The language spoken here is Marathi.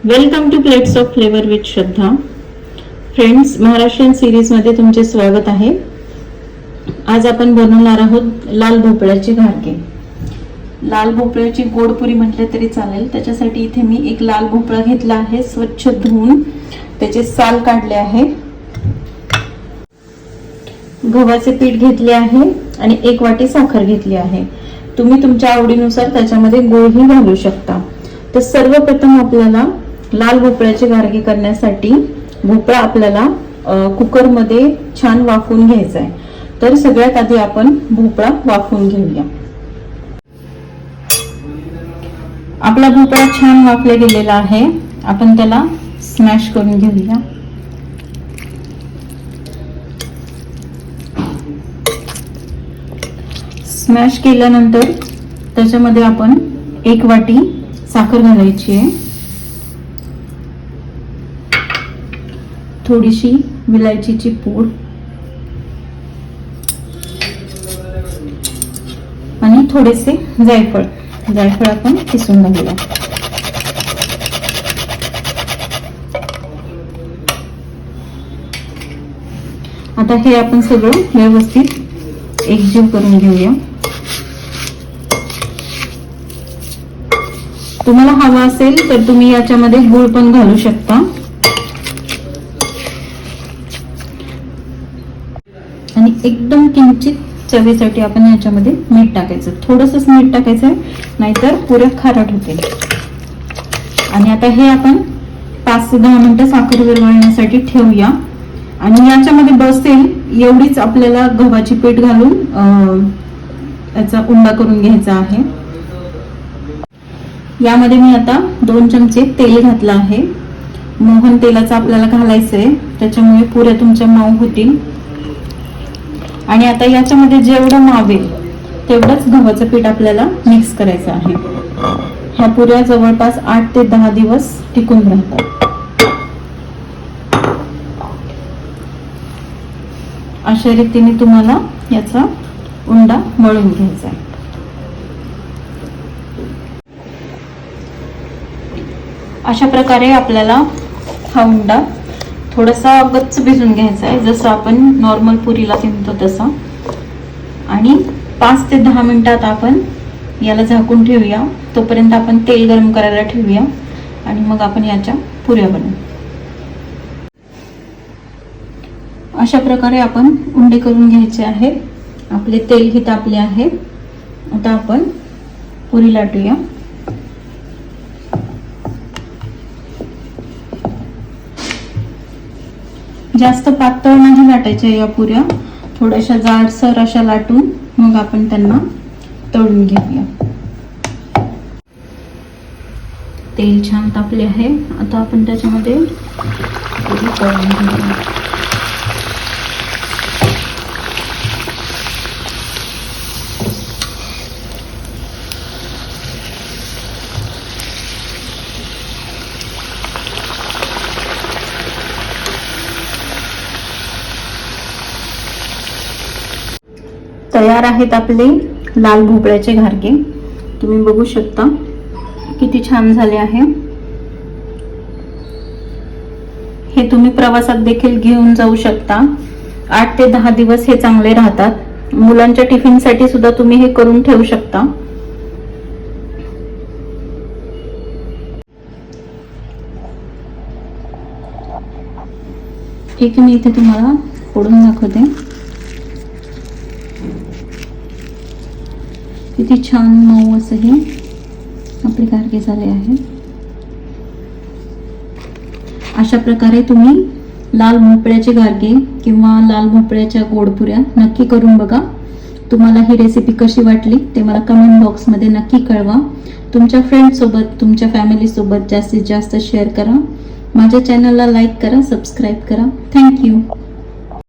Welcome to plates of flavour with Shraddha. Friends, Maharashtrian सिरीजमध्ये तुमचे स्वागत आहे. आज आपण बनवणार आहोत लाल भोपळ्याची घारके. लाल भोपळ्याची गोडपुरी म्हटले तरी चालेल. त्याच्यासाठी इथे मी एक लाल भोपळा घेतला आहे, स्वच्छ धुवून त्याचे साल काढले आहे. गव्हाचे पीठ घेतले आहे आणि 1 वाटी साखर घेतली आहे. तुम्ही तुमच्या आवडीनुसार त्याच्यामध्ये गूळही घालू शकता. तर सर्वप्रथम आपल्याला लाल भोपळ्याची घारके करण्यासाठी भोपळा आपल्याला कुकरमध्ये छान वाफवून घ्यायचा आहे. तर सगळ्यात आधी आपण भोपळा वाफवून घेऊया. आपला भोपळा छान वाफला गेलेला आहे. आपण त्याला स्मॅश करून घेऊया. स्मॅश केल्यानंतर त्याच्यामध्ये आपण 1 वाटी साखर घालायची आहे, थोडीशी विलायचीची पूड आणि थोडेसे जायफळ आपण किसून घालूया. आता हे आपण सगळं व्यवस्थित एकजीव करून घेऊया. तुम्हाला हवा असेल तर तुम्ही याच्यामध्ये गूळ पण घालू शकता. आणि एकदम किंचित चवीसाठी आपण याच्यामध्ये मीठ टाकायचं. थोडंसंच मीठ टाकायचं आहे, नाहीतर पुऱ्या खारट होते. आणि आता हे आपण 5 ते 10 मिनिटं साखर विरघळण्यासाठी ठेवूया. आणि याच्यामध्ये बसेल एवढीच आपल्याला गव्हाची पीठ घालून याचा उंडा करून घ्यायचा आहे. यामध्ये मी आता 2 चमचे तेल घातलं आहे. मोहन तेलाचं आपल्याला घालायचं आहे, त्याच्यामुळे पुऱ्या तुमच्या मऊ होतील. आणि आता याच्यामध्ये जेवढं मावेल तेवढंच गव्हाचं पीठ आपल्याला मिक्स करायचं आहे. ह्या पुऱ्या जवळपास 8 ते 10 दिवस टिकून राहतात. अशा रीतीने तुम्हाला याचा उंडा मळून घ्यायचा आहे. अशा प्रकारे आपल्याला हा उंडा थोडासा गच्च भिजून घ्यायचा आहे, जसं आपण नॉर्मल पुरीला भिजतो तसा. आणि 5 ते 10 मिनिटात आपण याला झाकून ठेवूया. तोपर्यंत आपण तेल गरम करायला ठेवूया आणि मग आपण याच्या पुऱ्या बनवू. अशा प्रकारे आपण उंडे करून घ्यायचे आहेत. आपले तेल ही तापले आहे. आता आपण पुरी लाटूया. जास्त पातळ नाही लाटायच्या या पुऱ्या, थोड्याशा जाडसर अशा लाटून मग आपण त्यांना तळून घेऊया. तेल छान तापले आहे. आता आपण त्याच्यामध्ये पुरी तळून घेऊया. तयार आहेत आपले लाल भोपळ्याचे घारके. तुम्ही बघू शकता किती छान झाले आहे. हे तुम्ही प्रवासात देखील घेऊन जाऊ शकता. 8 ते 10 दिवस हे चांगले राहतात. मुलांच्या टिफिनसाठी सुद्धा तुम्ही हे करून ठेवू शकता. एक मी इथे तुम्हाला फोडून दाखवते. किती छान मऊ असं हे आपले घारके झाले आहे. अशा प्रकारे तुम्ही लाल भोपळ्याचे घारके किंवा लाल भोपळ्याच्या गोडपुऱ्या नक्की करून बघा. तुम्हाला ही रेसिपी कशी वाटली ते मला कमेंट बॉक्समध्ये नक्की कळवा. तुमच्या फ्रेंड सोबत, तुमच्या फॅमिली सोबत जास्तीत जास्त शेअर करा. माझ्या चॅनलला लाईक करा, सबस्क्राईब करा. थँक्यू.